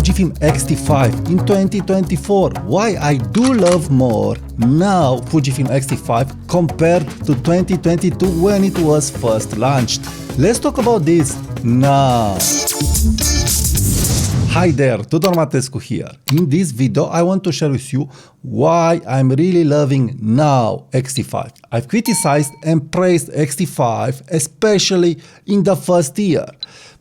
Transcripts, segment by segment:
Fujifilm X-T5 in 2024. Why I do love more now Fujifilm X-T5 compared to 2022 when it was first launched. Let's talk about this now. Hi there, Tudor Matescu here. In this video, I want to share with you why I'm really loving now X-T5. I've criticized and praised X-T5, especially in the first year,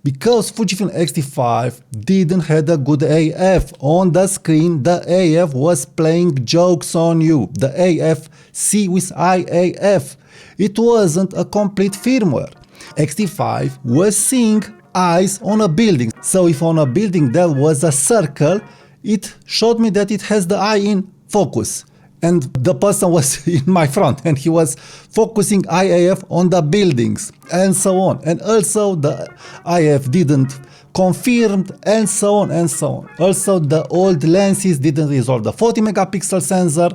because Fujifilm X-T5 didn't have a good AF. On the screen, the AF was playing jokes on you. The AF-C with IAF. It wasn't a complete firmware. X-T5 was seeing eyes on a building. So if on a building there was a circle, it showed me that it has the eye in focus. And the person was in my front and he was focusing IAF on the buildings and so on. And also the IAF didn't confirm and so on and so on. Also the old lenses didn't resolve the 40 megapixel sensor,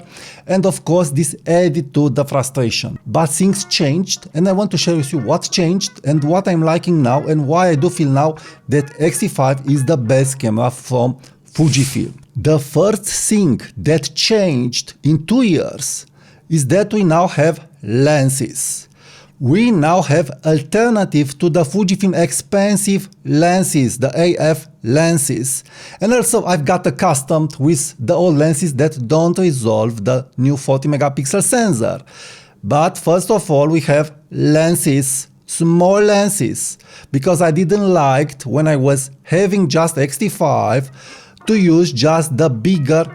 and of course this added to the frustration. But things changed, and I want to share with you what changed and what I'm liking now and why I do feel now that X-T5 is the best camera from Fujifilm. The first thing that changed in 2 years is that we now have lenses. We now have alternative to the Fujifilm expensive lenses, the AF lenses. And also I've got accustomed with the old lenses that don't resolve the new 40 megapixel sensor. But first of all, we have lenses, small lenses, because I didn't like when I was having just X-T5 to use just the bigger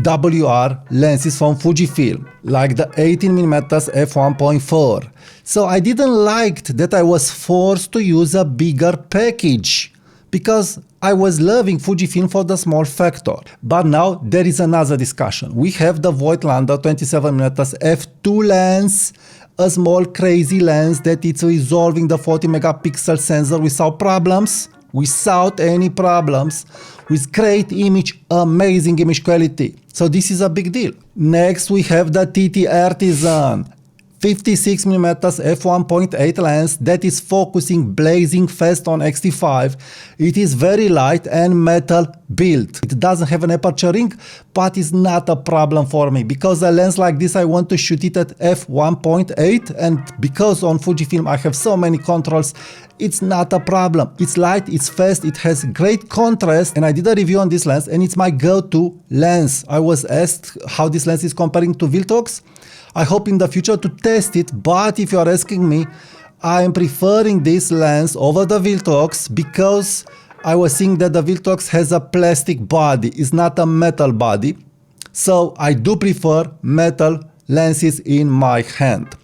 WR lenses from Fujifilm, like the 18mm f1.4. So I didn't like that I was forced to use a bigger package because I was loving Fujifilm for the small factor. But now there is another discussion. We have the Voigtlander 27mm f2 lens, a small crazy lens that it's resolving the 40 megapixel sensor without problems, without any problems, with great image, amazing image quality. So this is a big deal. Next we have the TT Artisan 56mm f1.8 lens that is focusing blazing fast on X-T5. It is very light and metal built. It doesn't have an aperture ring, but it's not a problem for me because a lens like this I want to shoot it at f1.8, and because on Fujifilm I have so many controls, it's not a problem. It's light, it's fast, it has great contrast, and I did a review on this lens and it's my go-to lens. I was asked how this lens is comparing to Viltrox. I hope in the future to test it, but if you are asking me, I am preferring this lens over the Viltrox because I was seeing that the Viltrox has a plastic body, it's not a metal body. So I do prefer metal lenses in my hand.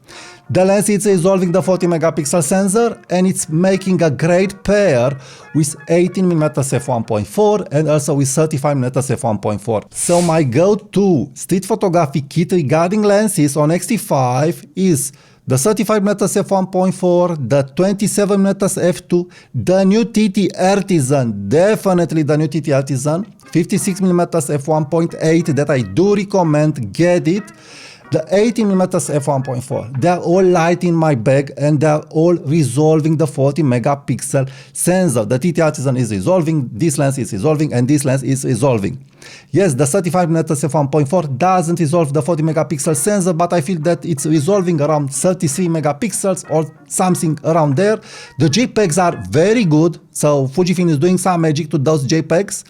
The lens is resolving the 40 megapixel sensor and it's making a great pair with 18mm f1.4 and also with 35mm f1.4. So my go-to street photography kit regarding lenses on X-T5 is the 35mm f1.4, the 27mm f2, the new TT Artisan, definitely the new TT Artisan, 56mm f1.8 that I do recommend, get it. The 18mm f1.4, they're all light in my bag and they're all resolving the 40 megapixel sensor. The TT Artisan is resolving, this lens is resolving, and this lens is resolving. Yes, the 35mm f1.4 doesn't resolve the 40 megapixel sensor, but I feel that it's resolving around 33 megapixels or something around there. The JPEGs are very good, so Fujifilm is doing some magic to those JPEGs,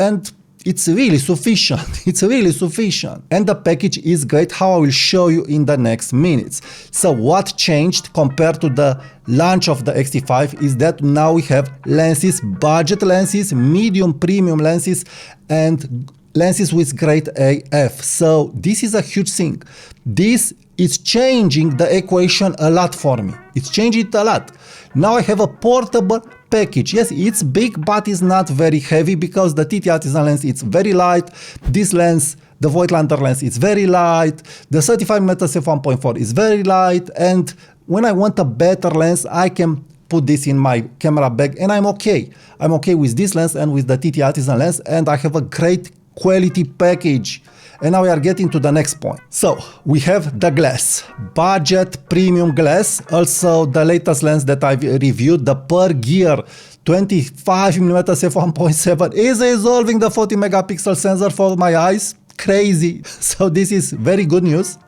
and it's really sufficient. It's really sufficient. And the package is great, how I will show you in the next minutes. So what changed compared to the launch of the X-T5 is that now we have lenses, budget lenses, medium premium lenses, and lenses with great AF. So this is a huge thing. This is changing the equation a lot for me. It's changing it a lot. Now I have a portable package. Yes, it's big, but it's not very heavy because the TT Artisan lens, it's very light. This lens, the Voigtlander lens, it's very light. The 35mm f1.4 is very light. And when I want a better lens, I can put this in my camera bag and I'm okay. I'm okay with this lens and with the TT Artisan lens, and I have a great quality package. And now we are getting to the next point. So we have the glass, budget premium glass. Also the latest lens that I've reviewed, the per gear 25mm f1.7 is resolving the 40 megapixel sensor for my eyes. Crazy. So this is very good news.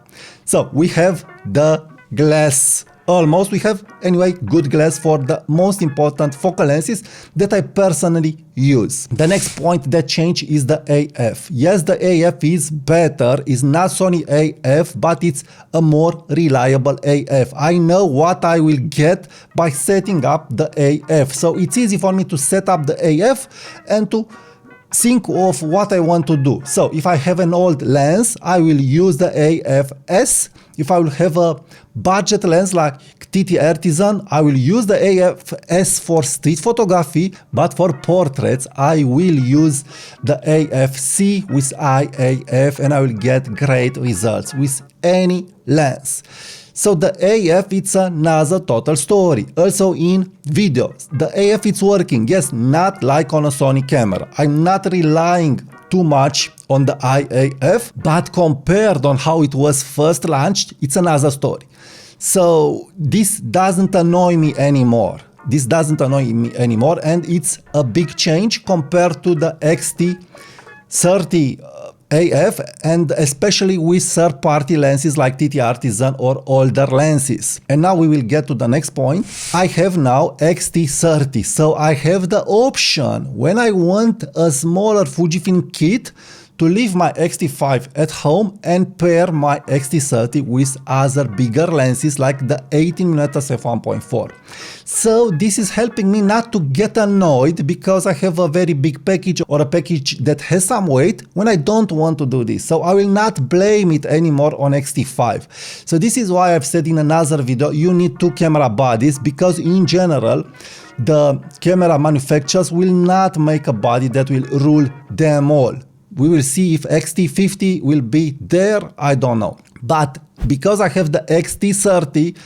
So we have the glass. Almost we have anyway good glass for the most important focal lenses that I personally use. The next point that changed is the AF. Yes, the AF is better, is not Sony AF, but it's a more reliable AF. I know what I will get by setting up the AF. So it's easy for me to set up the AF and to think of what I want to do. So if I have an old lens, I will use the AF-S. If I will have a budget lens like TT Artisan, I will use the AF-S for street photography, but for portraits, I will use the AF-C with IAF and I will get great results with any lens. So the AF, it's another total story. Also in videos, the AF it's working, yes, not like on a Sony camera. I'm not relying too much on the IAF, but compared on how it was first launched, it's another story. So this doesn't annoy me anymore. This doesn't annoy me anymore, and it's a big change compared to the X-T30 AF, and especially with third-party lenses like TT Artisan or older lenses. And now we will get to the next point. I have now X-T30, so I have the option when I want a smaller Fujifilm kit to leave my X-T5 at home and pair my X-T30 with other bigger lenses like the 18mm f1.4. So this is helping me not to get annoyed because I have a very big package or a package that has some weight when I don't want to do this. So I will not blame it anymore on X-T5. So this is why I've said in another video, you need two camera bodies, because in general, the camera manufacturers will not make a body that will rule them all. We will see if X-T50 will be there, I don't know. But because I have the X-T30,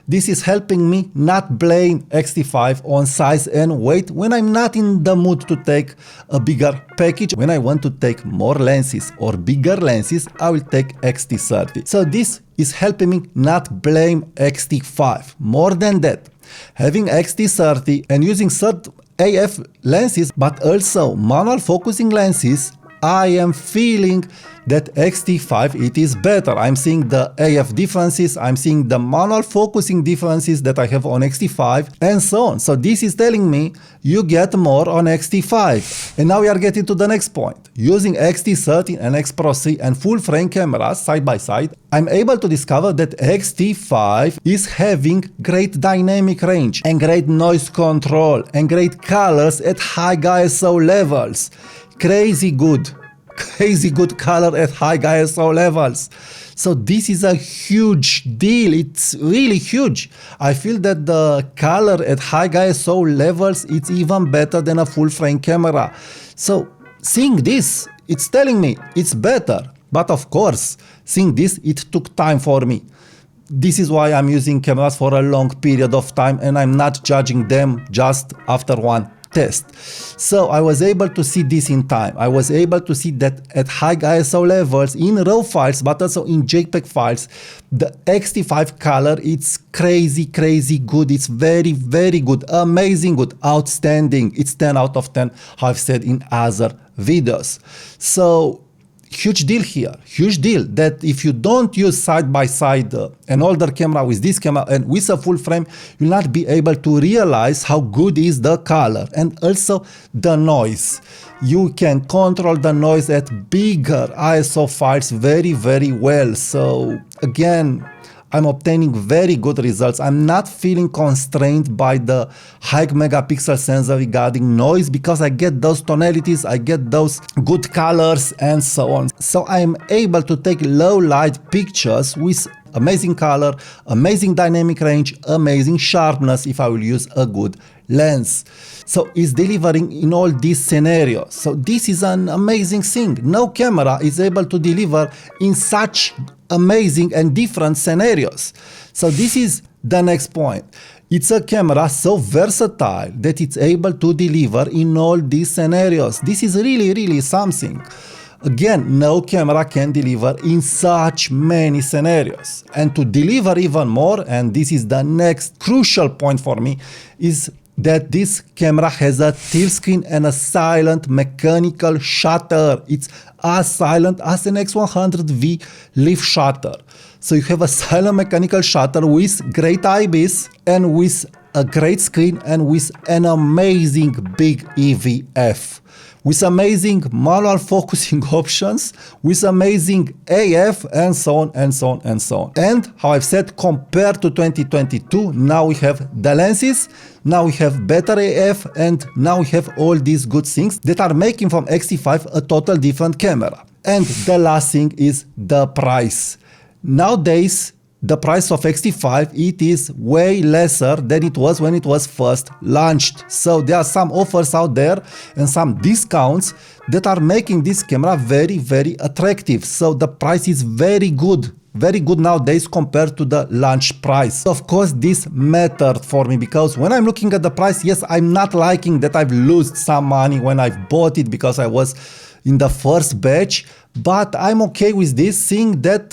this is helping me not blame X-T5 on size and weight when I'm not in the mood to take a bigger package. When I want to take more lenses or bigger lenses, I will take X-T30. So this is helping me not blame X-T5. More than that, having X-T30 and using third AF lenses, but also manual focusing lenses, I am feeling that X-T5, it is better. I'm seeing the AF differences, I'm seeing the manual focusing differences that I have on X-T5 and so on. So this is telling me you get more on X-T5. And now we are getting to the next point. Using X-T30 and X Pro 3 and full frame cameras side by side, I'm able to discover that X-T5 is having great dynamic range and great noise control and great colors at high ISO levels. Crazy good color at high ISO levels. So this is a huge deal. It's really huge. I feel that the color at high ISO levels, it's even better than a full frame camera. So seeing this, it's telling me it's better. But of course, seeing this, it took time for me. This is why I'm using cameras for a long period of time and I'm not judging them just after one test. So I was able to see this in time. I was able to see that at high ISO levels in RAW files, but also in JPEG files, the X-T5 color, it's crazy good. It's very good, amazing good, outstanding. It's 10 out of 10, how I've said in other videos. So huge deal here, huge deal that if you don't use side by side an older camera with this camera and with a full frame, you'll not be able to realize how good is the color and also the noise. You can control the noise at bigger ISO files very well. So again, I'm obtaining very good results. I'm not feeling constrained by the high megapixel sensor regarding noise because I get those tonalities, I get those good colors and so on. So I'm able to take low light pictures with amazing color, amazing dynamic range, amazing sharpness if I will use a good lens. So it's delivering in all these scenarios. So this is an amazing thing. No camera is able to deliver in such amazing and different scenarios. So this is the next point. It's a camera so versatile that it's able to deliver in all these scenarios. This is really something. Again, no camera can deliver in such many scenarios. And to deliver even more, and this is the next crucial point for me, is that this camera has a tilt screen and a silent mechanical shutter. It's as silent as an X100V leaf shutter. So you have a silent mechanical shutter with great IBIS and with a great screen and with an amazing big EVF. With amazing manual focusing options, with amazing AF, and so on and so on and so on. And how I've said, compared to 2022, now we have the lenses, now we have better AF, and now we have all these good things that are making from X-T5 a total different camera. And the last thing is the price. Nowadays, the price of X-T5, it is way lesser than it was when it was first launched. So there are some offers out there and some discounts that are making this camera very, very attractive. So the price is very good nowadays compared to the launch price. Of course, this mattered for me because when I'm looking at the price, yes, I'm not liking that I've lost some money when I've bought it because I was in the first batch, but I'm okay with this, seeing that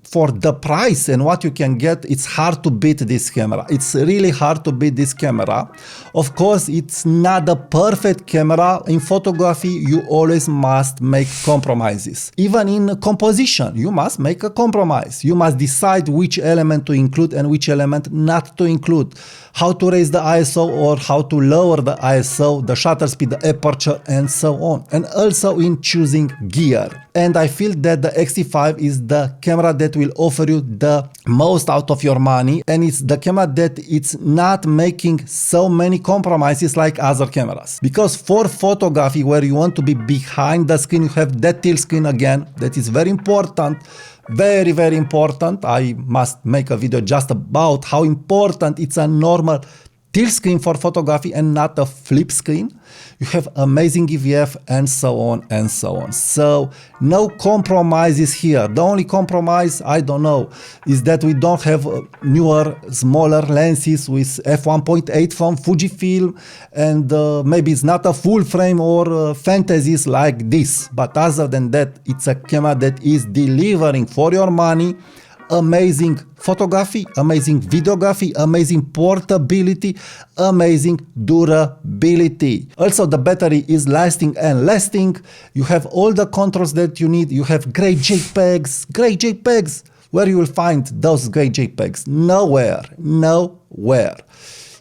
for the price and what you can get, it's hard to beat this camera. It's really hard to beat this camera. Of course, it's not a perfect camera. In photography, you always must make compromises. Even in composition, you must make a compromise. You must decide which element to include and which element not to include. How to raise the ISO or how to lower the ISO, the shutter speed, the aperture, and so on. And also in choosing gear. And I feel that the X-T5 is the camera that will offer you the most out of your money, and it's the camera that it's not making so many compromises like other cameras. Because for photography, where you want to be behind the screen, you have that tilt screen again, that is very important. Very, very important. I must make a video just about how important it's a normal tilt screen for photography and not a flip screen. You have amazing EVF and so on and so on. So no compromises here. The only compromise, I don't know, is that we don't have newer, smaller lenses with f1.8 from Fujifilm, and maybe it's not a full frame or fantasies like this. But other than that, it's a camera that is delivering for your money amazing photography, amazing videography, amazing portability, amazing durability. Also, the battery is lasting and lasting. You have all the controls that you need. You have great JPEGs, great JPEGs. Where you will find those great JPEGs? Nowhere, nowhere.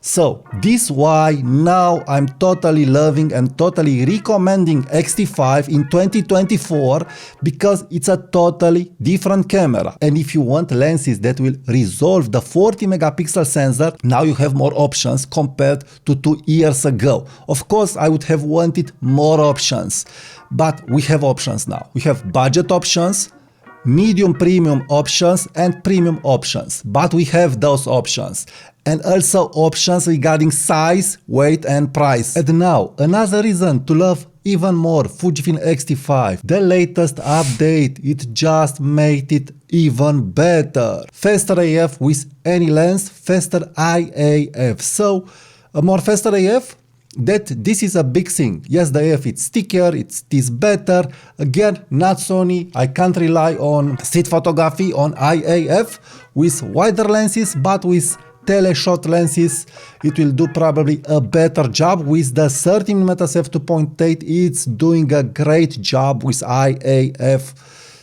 So this why now I'm totally loving and totally recommending X-T5 in 2024, because it's a totally different camera. And if you want lenses that will resolve the 40 megapixel sensor, now you have more options compared to 2 years ago. Of course, I would have wanted more options, but we have options now. We have budget options, medium premium options, and premium options, but we have those options. And also options regarding size, weight, and price. And now, another reason to love even more Fujifilm X-T5. The latest update, it just made it even better. Faster AF with any lens, faster IAF. So, a more faster AF, that this is a big thing. Yes, the AF it's thicker, it is better. Again, not Sony. I can't rely on street photography on IAF with wider lenses, but with teleshot lenses, it will do probably a better job. With the 30mm f2.8, it's doing a great job with IAF.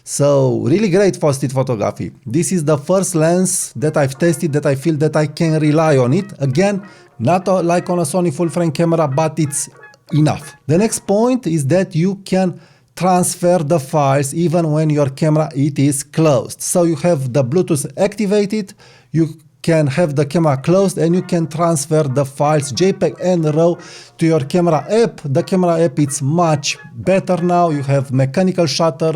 So really great for street photography. This is the first lens that I've tested that I feel that I can rely on it. Again, not like on a Sony full frame camera, but it's enough. The next point is that you can transfer the files even when your camera it is closed. So you have the Bluetooth activated, you can have the camera closed, and you can transfer the files JPEG and RAW to your camera app. The camera app is much better now. You have mechanical shutter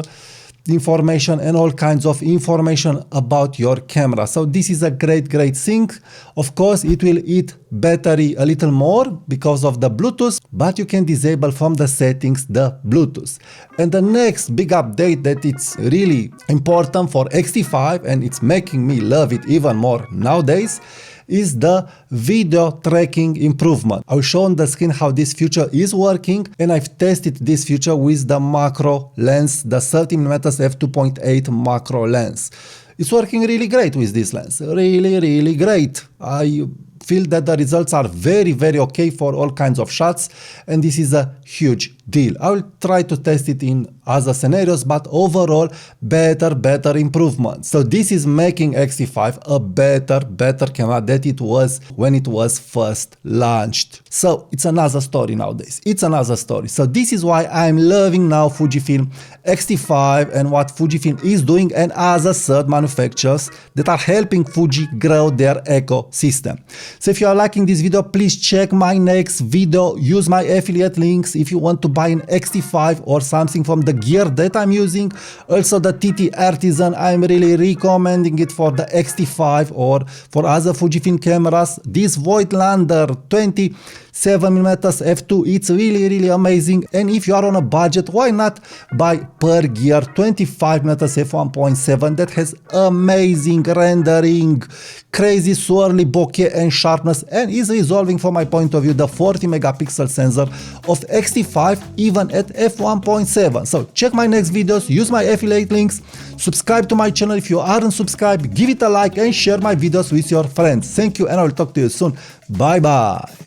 information and all kinds of information about your camera. So this is a great thing. Of course, it will eat battery a little more because of the Bluetooth, but you can disable from the settings the Bluetooth. And the next big update that it's really important for X-T5, and it's making me love it even more nowadays, is the video tracking improvement. I'll show on the screen how this feature is working, and I've tested this feature with the macro lens, the 30mm f2.8 macro lens. It's working really great with this lens, really great. I feel that the results are very okay for all kinds of shots, and this is a huge deal. I will try to test it in other scenarios, but overall better improvement. So this is making X-T5 a better camera than it was when it was first launched. So it's another story nowadays. It's another story. So this is why I'm loving now Fujifilm X-T5 and what Fujifilm is doing, and other third manufacturers that are helping Fuji grow their ecosystem. So if you are liking this video, please check my next video. Use my affiliate links if you want to buy an X-T5 or something from the gear that I'm using. Also the TT Artisan, I'm really recommending it for the X-T5 or for other Fujifilm cameras. This Voigtlander 27mm f2, it's really amazing. And if you are on a budget, why not buy Per Gear 25mm f1.7 that has amazing rendering, crazy swirly bokeh and sharpness, and is resolving, from my point of view, the 40 megapixel sensor of X-T5 even at f1.7. So check my next videos, use my affiliate links, subscribe to my channel if you aren't subscribed, give it a like and share my videos with your friends. Thank you, and I will talk to you soon. Bye bye.